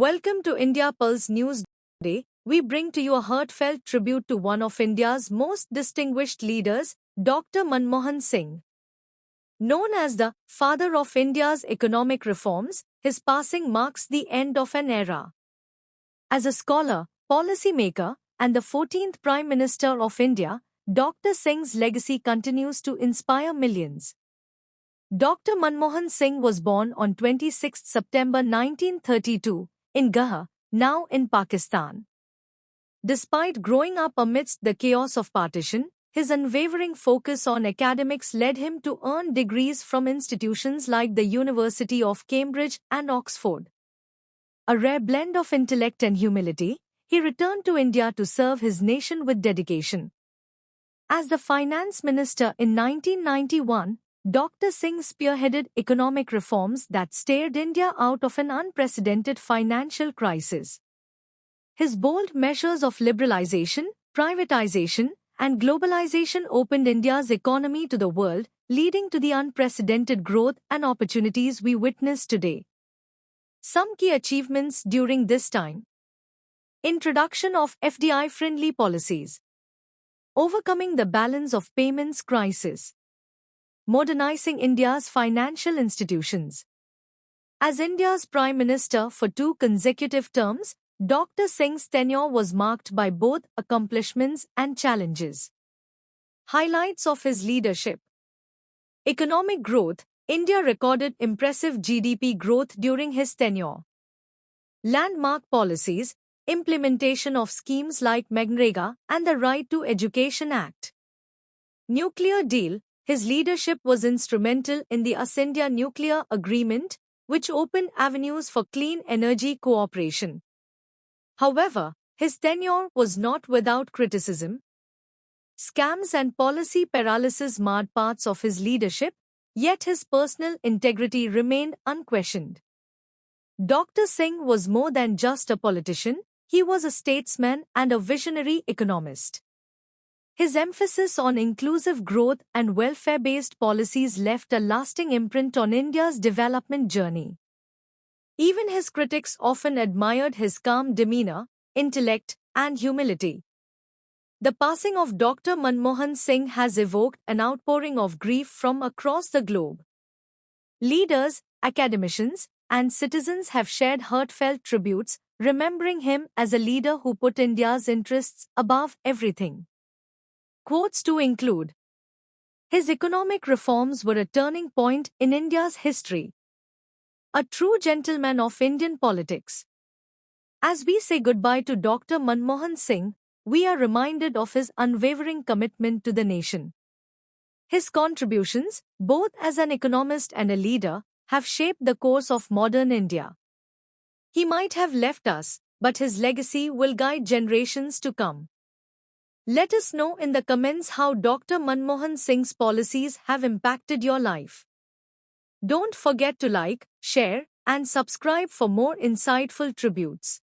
Welcome to India Pulse News. Today, we bring to you a heartfelt tribute to one of India's most distinguished leaders, Dr. Manmohan Singh. Known as the father of India's economic reforms, his passing marks the end of an era. As a scholar, policymaker, and the 14th Prime Minister of India, Dr. Singh's legacy continues to inspire millions. Dr. Manmohan Singh was born on 26 September 1932 in Gah, now in Pakistan. Despite growing up amidst the chaos of partition, his unwavering focus on academics led him to earn degrees from institutions like the University of Cambridge and Oxford. A rare blend of intellect and humility, he returned to India to serve his nation with dedication. As the finance minister in 1991, Dr. Singh spearheaded economic reforms that steered India out of an unprecedented financial crisis. His bold measures of liberalization, privatization, and globalization opened India's economy to the world, leading to the unprecedented growth and opportunities we witness today. Some key achievements during this time: introduction of FDI-friendly policies, overcoming the balance of payments crisis, modernizing India's financial institutions. As India's Prime Minister for 2 consecutive terms, Dr. Singh's tenure was marked by both accomplishments and challenges. Highlights of his leadership: economic growth. India recorded impressive GDP growth during his tenure. Landmark policies, implementation of schemes like MGNREGA and the Right to Education Act. Nuclear deal. His leadership was instrumental in the AS-India Nuclear Agreement, which opened avenues for clean energy cooperation. However, his tenure was not without criticism. Scams and policy paralysis marred parts of his leadership, yet his personal integrity remained unquestioned. Dr. Singh was more than just a politician, he was a statesman and a visionary economist. His emphasis on inclusive growth and welfare-based policies left a lasting imprint on India's development journey. Even his critics often admired his calm demeanor, intellect, and humility. The passing of Dr. Manmohan Singh has evoked an outpouring of grief from across the globe. Leaders, academicians, and citizens have shared heartfelt tributes, remembering him as a leader who put India's interests above everything. Quotes to include: his economic reforms were a turning point in India's history. A true gentleman of Indian politics. As we say goodbye to Dr. Manmohan Singh, we are reminded of his unwavering commitment to the nation. His contributions, both as an economist and a leader, have shaped the course of modern India. He might have left us, but his legacy will guide generations to come. Let us know in the comments how Dr. Manmohan Singh's policies have impacted your life. Don't forget to like, share, and subscribe for more insightful tributes.